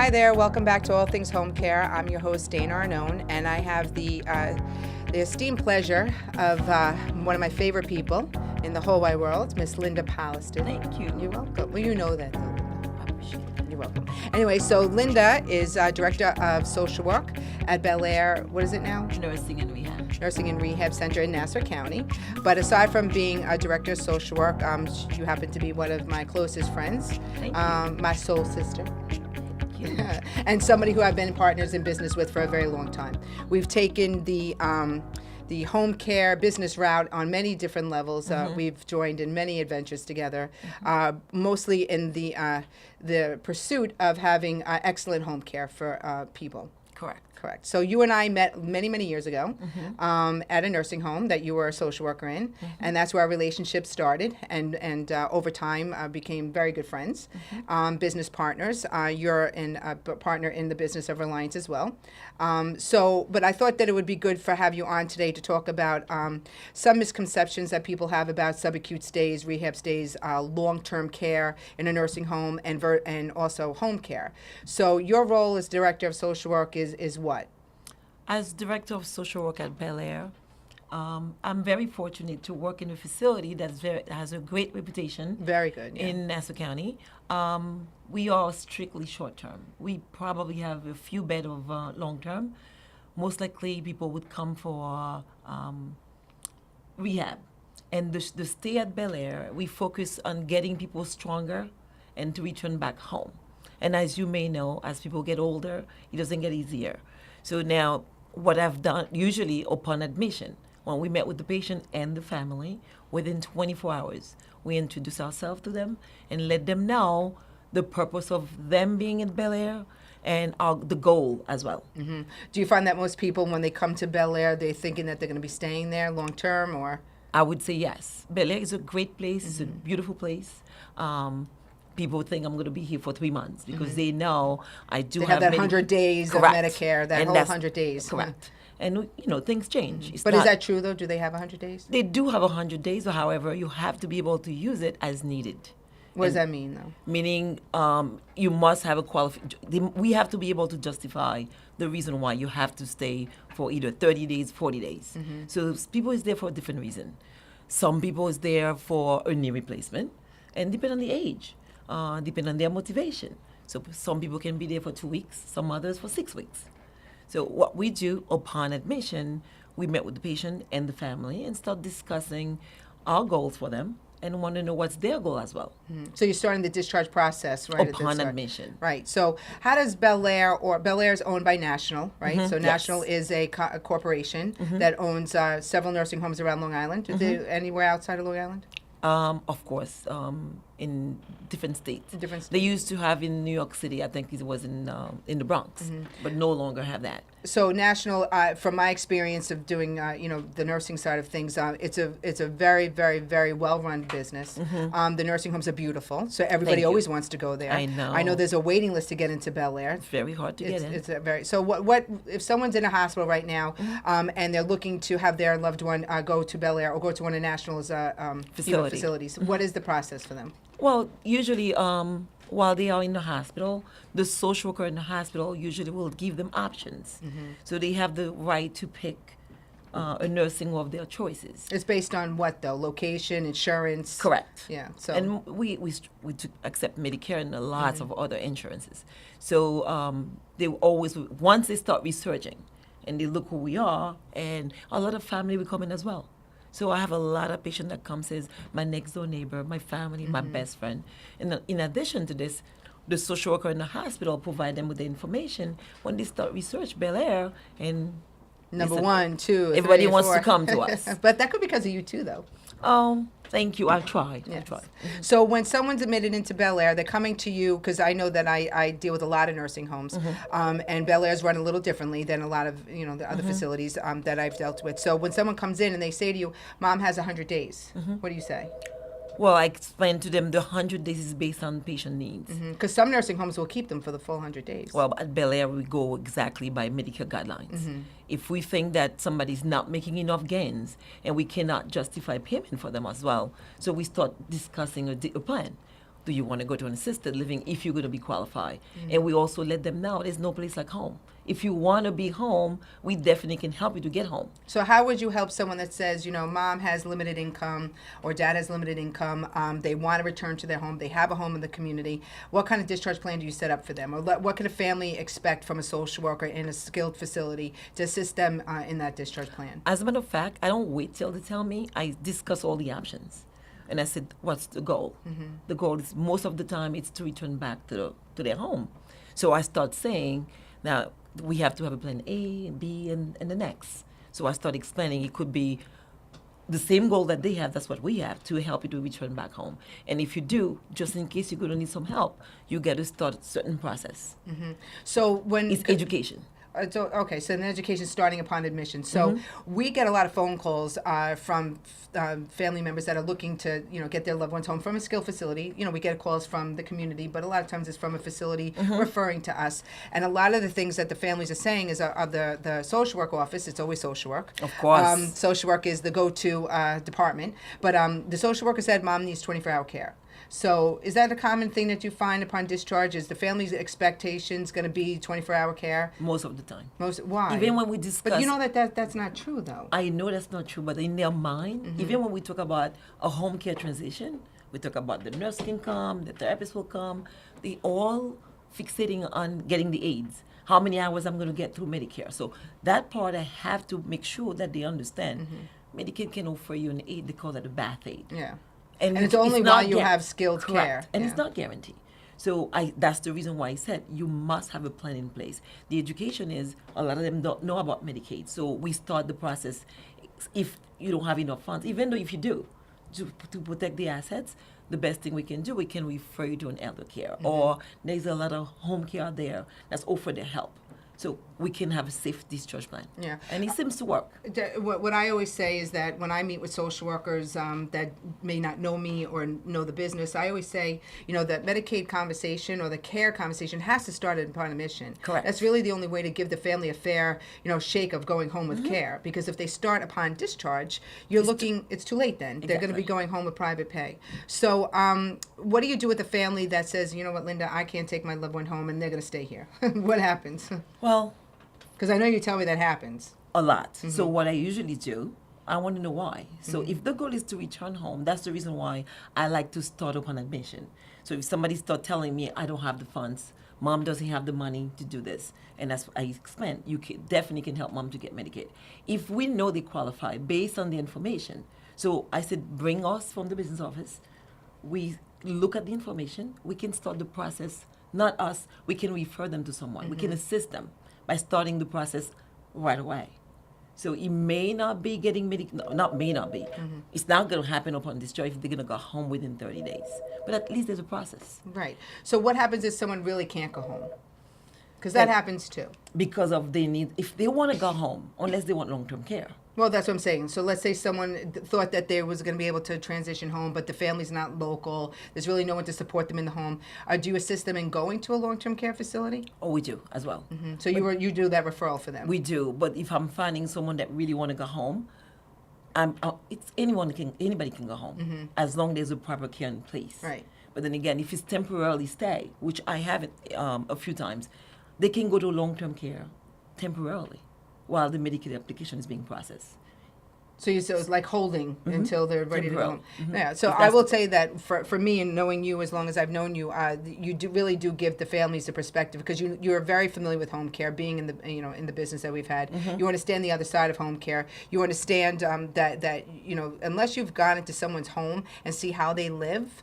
Hi there, welcome back to All Things Homecare. I'm your host, Dana Arnone, and I have the esteemed pleasure of one of my favorite people in the whole wide world, Miss Linda Polistin. Thank you. You're welcome. Well, you know that, though, Linda. I appreciate it. You're welcome. Anyway, so Linda is Director of Social Work at Bel Air, what is it now? Nursing and Rehab. Nursing and Rehab Center in Nassau County. But aside from being a Director of Social Work, you happen to be one of my closest friends. Thank you. My soul sister. And somebody who I've been partners in business with for a very long time. We've taken the home care business route on many different levels. We've joined in many adventures together, mostly in the pursuit of having excellent home care for people. Correct. So you and I met many, many years ago at a nursing home that you were a social worker in, and that's where our relationship started. And over time became very good friends, business partners. You're a partner in the business of Reliance as well. But I thought that it would be good to have you on today to talk about some misconceptions that people have about subacute stays, rehab stays, long-term care in a nursing home, and also home care. So your role as Director of Social Work is what? As Director of Social Work at Bel Air, I'm very fortunate to work in a facility that has a great reputation. Very good. Yeah. In Nassau County. We are strictly short-term. We probably have a few beds of long-term. Most likely people would come for rehab. And the stay at Bel Air, we focus on getting people stronger and to return back home. And as you may know, as people get older, it doesn't get easier. So now, what I've done, usually upon admission, when we met with the patient and the family, within 24 hours, we introduce ourselves to them and let them know the purpose of them being in Bel Air and the goal as well. Mm-hmm. Do you find that most people, when they come to Bel Air, they're thinking that they're going to be staying there long term, or? I would say yes. Bel Air is a great place. It's a beautiful place. People think I'm going to be here for 3 months because they know I do have that 100 days correct. Of Medicare, that and whole 100 days. Correct. And, things change. It's But is that true, though? Do they have 100 days? They do have 100 days, however, you have to be able to use it as needed. What does that mean, though? Meaning you must have we have to be able to justify the reason why you have to stay for either 30 days, 40 days. So people is there for a different reason. Some people is there for a knee replacement, and depend on the age. Depend on their motivation. So some people can be there for 2 weeks, some others for 6 weeks. So what we do upon admission, we met with the patient and the family and start discussing our goals for them and want to know what's their goal as well. So you're starting the discharge process, right? Upon admission. Right. So how does Bel Air, or Bel Air is owned by National, right? So National is a corporation that owns several nursing homes around Long Island. Is there anywhere outside of Long Island? Of course, in different states. They used to have in New York City, I think it was in the Bronx, but no longer have that. So National, from my experience of doing, the nursing side of things, it's a very, very, very well-run business. The nursing homes are beautiful, so everybody always wants to go there. I know. I know there's a waiting list to get into Bel Air. It's very hard to get in. It's a very so. What if someone's in a hospital right now, and they're looking to have their loved one go to Bel Air or go to one of National's facilities? What is the process for them? Well, usually, while they are in the hospital, the social worker in the hospital usually will give them options. So they have the right to pick a nursing home of their choices. It's based on what, though? Location, insurance? Correct. Yeah. So and we accept Medicare and lots of other insurances. So they always, once they start researching and they look who we are, and a lot of family will come in as well. So I have a lot of patients that come, says, my next door neighbor, my family, my best friend. And in addition to this, the social worker in the hospital provide them with the information when they start research Bel Air, and number 1, 2, everybody 3, wants 4. to come to us. But that could be because of you too, though. Oh, thank you. I'll try. Yes. So when someone's admitted into Bel Air, they're coming to you, because I know that I deal with a lot of nursing homes, and Bel Air's run a little differently than a lot of the other facilities that I've dealt with. So when someone comes in and they say to you, Mom has 100 days, what do you say? Well, I explained to them the 100 days is based on patient needs. Because some nursing homes will keep them for the full 100 days. Well, at Bel Air, we go exactly by Medicare guidelines. If we think that somebody's not making enough gains and we cannot justify payment for them as well, so we start discussing a plan. do you want to go to an assisted living if you're going to be qualified? And we also let them know there's no place like home. If you want to be home, we definitely can help you to get home. So how would you help someone that says, mom has limited income or dad has limited income, they want to return to their home, they have a home in the community. What kind of discharge plan do you set up for them? Or what can a family expect from a social worker in a skilled facility to assist them in that discharge plan? As a matter of fact, I don't wait till they tell me. I discuss all the options. And I said, what's the goal? The goal is, most of the time, it's to return back to their home. So I start saying, now, we have to have a plan A, B, and the next. So I start explaining it could be the same goal that they have, that's what we have, to help you to return back home. And if you do, just in case you're going to need some help, you got to start a certain process. So when It's education. Okay, so in education starting upon admission. So we get a lot of phone calls from family members that are looking to, get their loved ones home from a skilled facility. We get calls from the community, but a lot of times it's from a facility referring to us. And a lot of the things that the families are saying is the social work office. It's always social work. Of course. Social work is the go-to department. But the social worker said mom needs 24-hour care. So is that a common thing that you find upon discharge? Is the family's expectations going to be 24-hour care? Most of the time. Why? Even when we discuss... But that's not true, though. I know that's not true, but in their mind, even when we talk about a home care transition, we talk about the nurse can come, the therapist will come, they all fixating on getting the aids. How many hours I'm going to get through Medicare. So that part I have to make sure that they understand. Medicaid can offer you an aid, they call it a bath aid. Yeah. And it's only not while you have skilled correct. care. And it's not guaranteed. So that's the reason why I said you must have a plan in place. The education is, a lot of them don't know about Medicaid. So we start the process if you don't have enough funds, even though if you do, to protect the assets, the best thing we can do, we can refer you to an elder care. Or there's a lot of home care out there that's offered their help. So we can have a safe discharge plan. Yeah. And it seems to work. What I always say is that when I meet with social workers that may not know me or know the business, I always say, that Medicaid conversation or the care conversation has to start upon admission. Correct. That's really the only way to give the family a fair, shake of going home with care. Because if they start upon discharge, it's too late then. Exactly. They're going to be going home with private pay. So what do you do with a family that says, you know what, Linda, I can't take my loved one home and they're going to stay here? What happens? Well, because I know you tell me that happens. A lot. So what I usually do, I want to know why. So if the goal is to return home, that's the reason why I like to start upon admission. So if somebody start telling me I don't have the funds, mom doesn't have the money to do this, and that's what I explained, you definitely can help mom to get Medicaid. If we know they qualify based on the information, so I said bring us from the business office, we look at the information, we can start the process. Not us, we can refer them to someone. We can assist them by starting the process right away. So it may not be getting may not be. It's not going to happen upon discharge if they're going to go home within 30 days. But at least there's a process. Right. So what happens if someone really can't go home? Because that happens too. Because of they need, if they want to go home, unless they want long-term care. Well, that's what I'm saying. So let's say someone thought that they was going to be able to transition home, but the family's not local. There's really no one to support them in the home. Do you assist them in going to a long-term care facility? Oh, we do as well. So you do that referral for them? We do. But if I'm finding someone that really want to go home, it's anybody can go home as long as there's a proper care in place. Right. But then again, if it's temporarily stay, which I haven't a few times, they can go to long-term care temporarily while the Medicaid application is being processed. So it's like holding until they're ready to go home. Yeah. So If I will say that for me and knowing you as long as I've known you, you really do give the families the perspective because you're very familiar with home care, being in the in the business that we've had. You understand the other side of home care. You understand that unless you've gone into someone's home and see how they live,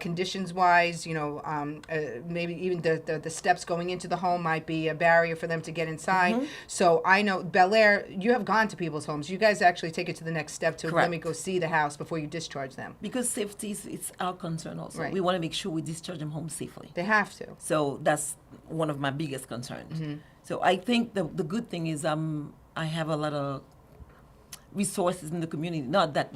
conditions wise, maybe even the steps going into the home might be a barrier for them to get inside. So I know Bel Air, you have gone to people's homes. You guys actually take it to the next step to let me go see the house before you discharge them. Because safety it's our concern also. Right. We want to make sure we discharge them home safely. They have to. So that's one of my biggest concerns. So I think the good thing is I have a lot of resources in the community. Not that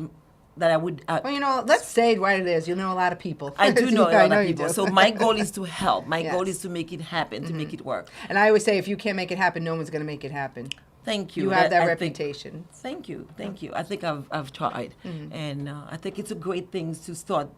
I would... well, let's say it what it is. You know a lot of people. I do know a lot of people. You do. So my goal is to help. My Yes. goal is to make it happen, to make it work. And I always say if you can't make it happen, no one's going to make it happen. Thank you. You have that I reputation. Thank you. I think I've tried, and I think it's a great thing to start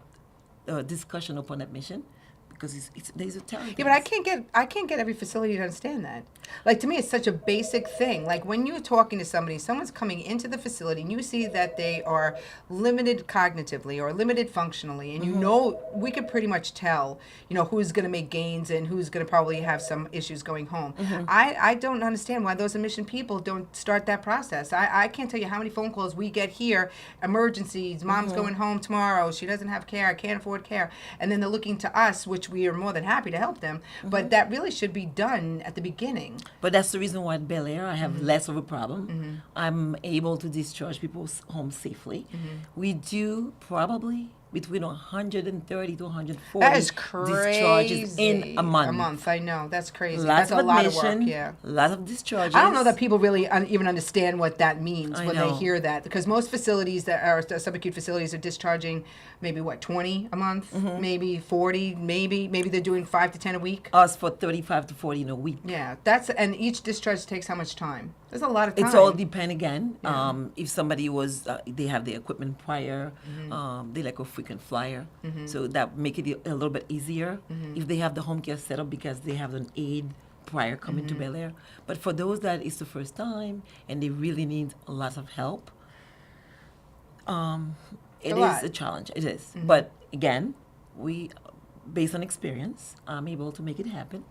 discussion upon admission, because there's a talent. Yeah, but I can't get every facility to understand that. Like, to me, it's such a basic thing. Like, when you're talking to somebody, someone's coming into the facility and you see that they are limited cognitively or limited functionally, and you know, we could pretty much tell, who's going to make gains and who's going to probably have some issues going home. I don't understand why those admission people don't start that process. I can't tell you how many phone calls we get here, emergencies, mom's going home tomorrow, she doesn't have care, can't afford care, and then they're looking to us, which we are more than happy to help them, but that really should be done at the beginning. But that's the reason why at Bel Air I have less of a problem. I'm able to discharge people home safely. We do probably between 130 to 140 That is crazy. discharges in a month. A month, I know. That's crazy. Lots That's of a lot of admission, work, yeah. lots of discharges. I don't know that people really even understand what that means I when they know. hear that, because most facilities that are subacute facilities are discharging maybe 20 a month, maybe 40, maybe they're doing 5 to 10 a week. Us for 35 to 40 in a week. Yeah, and each discharge takes how much time? There's a lot of time. It's all depend again. If somebody was, they have the equipment prior, they like a frequent flyer, so that make it a little bit easier. If they have the home care setup because they have an aide prior coming to Bel Air. But for those that it's the first time and they really need a lot of help, it is a challenge. It is. But again, we, based on experience, I'm able to make it happen.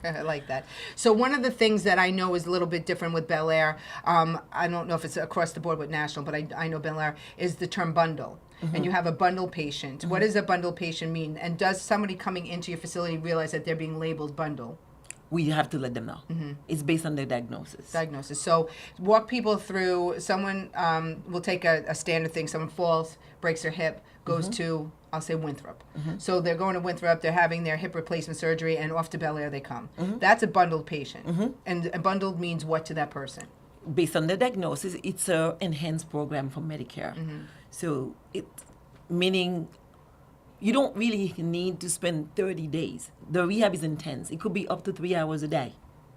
I like that. So one of the things that I know is a little bit different with Bel Air, I don't know if it's across the board with national, but I know Bel Air, is the term bundle. And you have a bundle patient. What does a bundle patient mean? And does somebody coming into your facility realize that they're being labeled bundle? We have to let them know. It's based on their diagnosis. So walk people through, someone will take a standard thing, someone falls, breaks their hip, goes to, I'll say Winthrop. So they're going to Winthrop, they're having their hip replacement surgery, and off to Bel Air they come. That's a bundled patient. And a bundled means what to that person? Based on the diagnosis, it's an enhanced program for Medicare. So meaning you don't really need to spend 30 days. The rehab is intense. It could be up to 3 hours a day.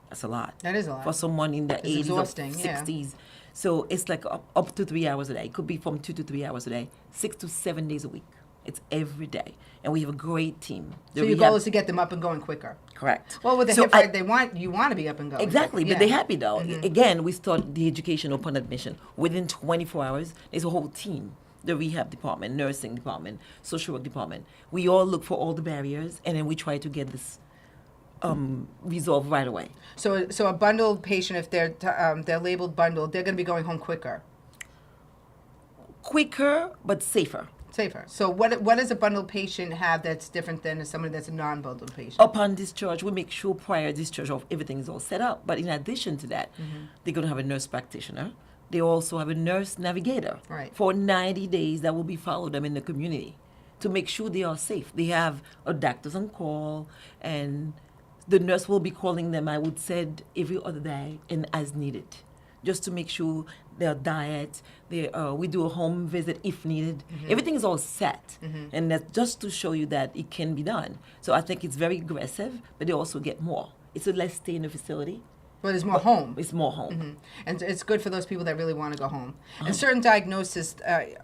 That's a lot. That is a lot. For someone in the 80s exhausting, or yeah. 60s. So it's like up to 3 hours a day. It could be from 2 to 3 hours a day, 6 to 7 days a week. It's every day. And we have a great team. So your goal is to get them up and going quicker. Correct. Well, with the hip fracture, you want to be up and going. Exactly, but they're happy though. Again, we start the education upon admission. Within 24 hours, there's a whole team. The rehab department, nursing department, social work department. We all look for all the barriers, and then we try to get this resolved right away. So a bundled patient, if they're labeled bundled, they're going to be going home quicker. Quicker, but safer. Safer. So what does a bundled patient have that's different than somebody that's a non-bundled patient? Upon discharge, we make sure prior discharge of everything is all set up. But in addition to that, they're going to have a nurse practitioner. They also have a nurse navigator for 90 days that will be following them in the community to make sure they are safe. They have a doctor's on call, and the nurse will be calling them, I would say, every other day and as needed, just to make sure their diet, we do a home visit if needed. Everything is all set, and that's just to show you that it can be done. So I think it's very aggressive, but they also get more. It's a less stay in the facility. Well, there's more home. It's more home. And it's good for those people that really want to go home. And certain diagnosis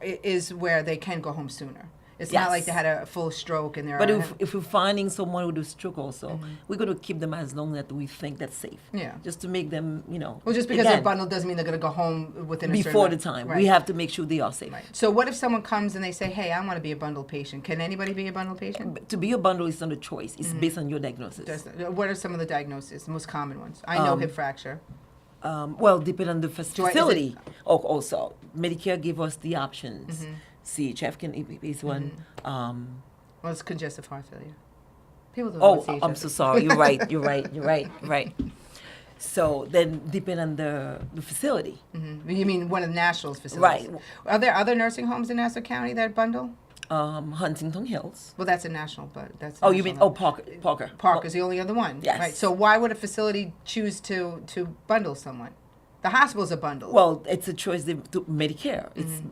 is where they can go home sooner. It's not like they had a full stroke and they're... But if we're finding someone with a stroke also, we're going to keep them as long as we think that's safe. Yeah. Just to make them, Well, just because they're bundled doesn't mean they're going to go home within a certain before the time. Right. We have to make sure they are safe. Right. So what if someone comes and they say, hey, I want to be a bundled patient. Can anybody be a bundled patient? To be a bundle is not a choice. It's based on your diagnosis. What are some of the diagnoses, the most common ones? I know hip fracture. Well, depending on the facility. Also, Medicare give us the options. CHF can be one. Well, it's congestive heart failure. People don't know what CHF I'm so sorry. You're right. You're right. So then, depending on the facility. You mean one of the national's facilities? Right. Are there other nursing homes in Nassau County that bundle? Huntington Hills. Well, that's a national, but that's... Oh, you mean, Parker. Parker's the only other one. Yes. Right. So why would a facility choose to bundle someone? The hospital's a bundle. Well, it's a choice to Medicare. It's,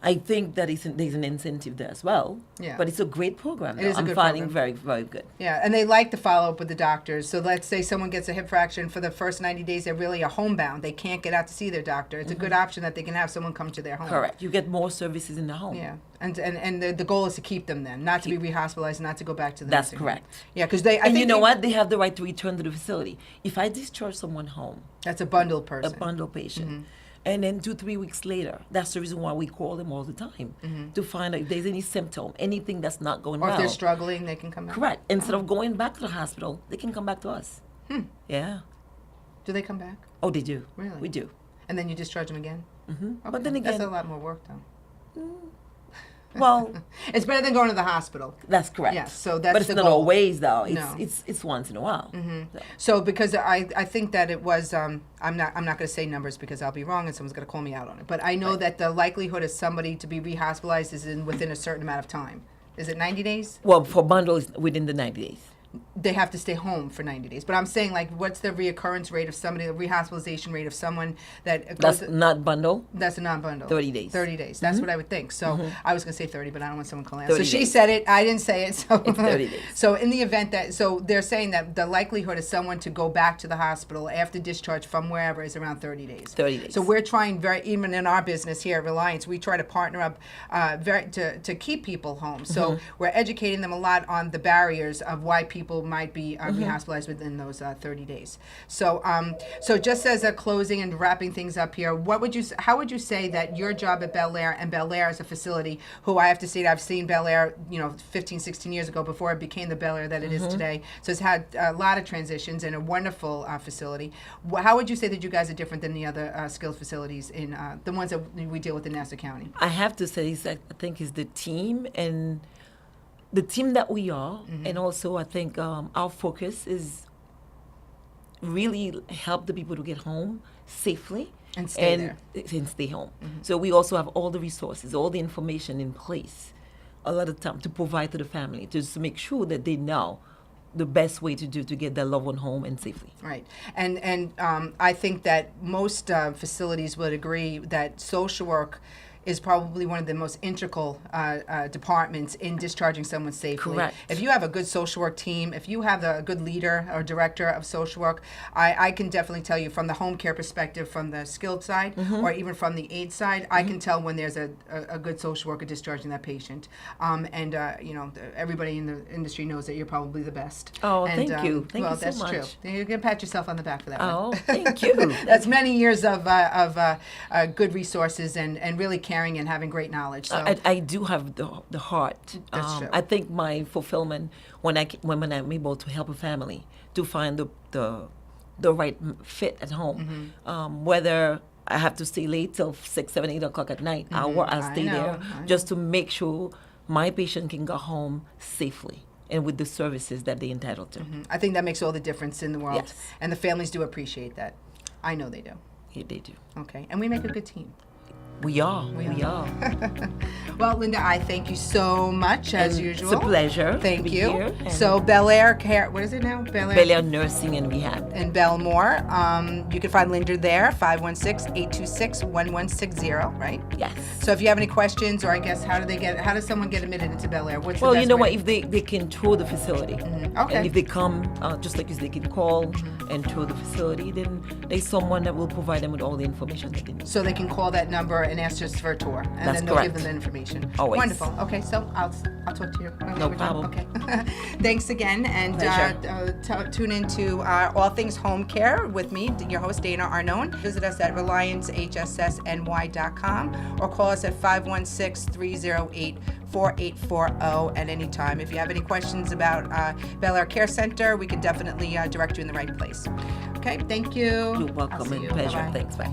I think that there's an incentive there as well. Yeah. But it's a great program. It is a I'm good finding program. very, very good. Yeah, and they like to follow up with the doctors. So let's say someone gets a hip fracture, and for the first 90 days they're really homebound. They can't get out to see their doctor. It's a good option that they can have someone come to their home. Correct. You get more services in the home. Yeah, and the goal is to keep them then, not to be rehospitalized, not to go back to the That's nursing home. correct. Yeah, because I And think you know what? They have the right to return to the facility. If I discharge someone home, That's a bundled a person. bundle patient, and then 2-3 weeks later, that's the reason why we call them all the time to find out if there's any symptom, anything that's not going Or well. if they're struggling, they can come back. Correct. Instead of going back to the hospital, they can come back to us. Yeah. Do they come back? Oh, they do. Really? We do. And then you discharge them again? Okay. But then That's again, a lot more work, though. well, It's better than going to the hospital. that's correct. Yes, so that's but it's the not goal. always though. It's No. it's once in a while. So, So because I think that it was I'm not going to say numbers because I'll be wrong and someone's going to call me out on it. But I know that the likelihood of somebody to be rehospitalized is within a certain amount of time. Is it 90 days? well, for bundles within the 90 days. They have to stay home for 90 days. But I'm saying, like, what's the reoccurrence rate of somebody, the rehospitalization rate of someone that goes... That's not bundle. That's a non-bundle. 30 days. 30 days. That's what I would think. So I was going to say 30, but I don't want someone calling out. 30 So she days. said it. I didn't say it. So It's 30 days. So in the event that, so they're saying that the likelihood of someone to go back to the hospital after discharge from wherever is around 30 days. 30 days. So we're trying even in our business here at Reliance, we try to partner up to keep people home. So we're educating them a lot on the barriers of why people might be rehospitalized within those 30 days. So so just as a closing and wrapping things up here, how would you say that your job at Bel Air, and Bel Air as a facility, who I have to say that I've seen Bel Air, 15, 16 years ago before it became the Bel Air that it is today. So it's had a lot of transitions and a wonderful facility. How would you say that you guys are different than the other skilled facilities in the ones that we deal with in Nassau County? I have to say, I think is the team and the team that we are, and also I think our focus is really help the people to get home safely And stay there. and stay home. So we also have all the resources, all the information in place, a lot of time to provide to the family, just to make sure that they know the best way to do to get their loved one home and safely. Right, and I think that most facilities would agree that social work is probably one of the most integral departments in discharging someone safely. Correct. If you have a good social work team, if you have a good leader or director of social work, I can definitely tell you from the home care perspective, from the skilled side, or even from the aid side, I can tell when there's a good social worker discharging that patient. Everybody in the industry knows that you're probably the best. Oh, And, thank you. Thank you so that's much. true. You can pat yourself on the back for that one. Oh, thank you. That's many years of good resources and really caring and having great knowledge. So I do have the heart. That's true. I think my fulfillment when I'm able to help a family to find the right fit at home, whether I have to stay late till 6, 7, 8 o'clock at night, I'll stay there just to make sure my patient can go home safely and with the services that they're entitled to. I think that makes all the difference in the world. Yes. And the families do appreciate that. I know they do. Yeah, they do. Okay. And we make a good team. We are. Well, Linda, I thank you so much, as usual. It's a pleasure. Thank to be you. here. So Bel Air Care, what is it now? Bel Air Nursing and Rehab. In Belmore. You can find Linda there, 516-826-1160, right? Yes. So if you have any questions, or I guess how does someone get admitted into Bel Air? What's the Well, best you know way? what? If they can tour the facility, Okay. and if they come, just like they can call and tour the facility, then there's someone that will provide them with all the information that they need. So they can call that number and ask just for a tour, and That's then they'll give correct. them the information. Always. Wonderful. Okay, so I'll talk to you. No problem. Okay. Thanks again, and Pleasure. tune into All Things Home Care with me, your host Dana Arnone. Visit us at RelianceHSSNY.com or call us at 516-308-4840 at any time. If you have any questions about Bel Air Care Center, we can definitely direct you in the right place. Okay, thank you. You're welcome I'll see and you. pleasure. Bye-bye. Thanks. Bye.